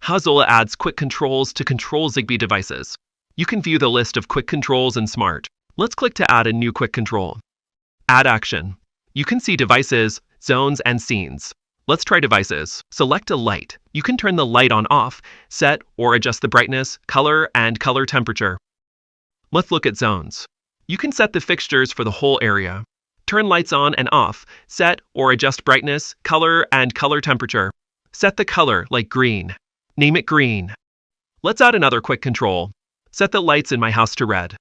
Azoula adds quick controls to control Zigbee devices. You can view the list of quick controls in Smart. Let's click to add a new quick control. Add action. You can see devices, zones, and scenes. Let's try devices. Select a light. You can turn the light on off, set or adjust the brightness, color, and color temperature. Let's look at zones. You can set the fixtures for the whole area. Turn lights on and off, set or adjust brightness, color, and color temperature. Set the color like green. Name it green. Let's add another quick control. Set the lights in my house to red.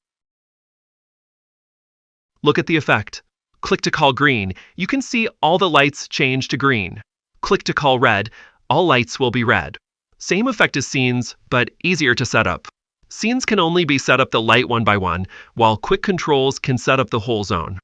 Look at the effect. Click to call green. You can see all the lights change to green. Click to call red. All lights will be red. Same effect as scenes, but easier to set up. Scenes can only be set up the light one by one, while quick controls can set up the whole zone.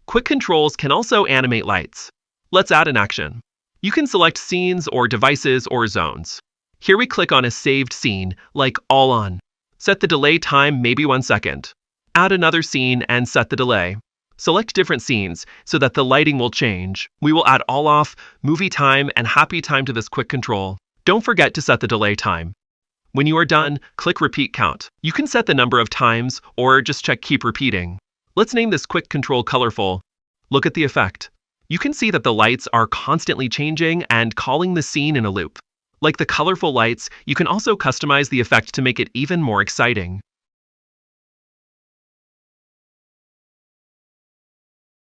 Quick controls can also animate lights. Let's add an action. You can select scenes or devices or zones. Here we click on a saved scene, like all on. Set the delay time maybe 1 second. Add another scene and set the delay. Select different scenes so that the lighting will change. We will add all off, movie time, and happy time to this quick control. Don't forget to set the delay time. When you are done, click repeat count. You can set the number of times or just check keep repeating. Let's name this quick control colorful. Look at the effect. You can see that the lights are constantly changing and calling the scene in a loop. Like the colorful lights, you can also customize the effect to make it even more exciting.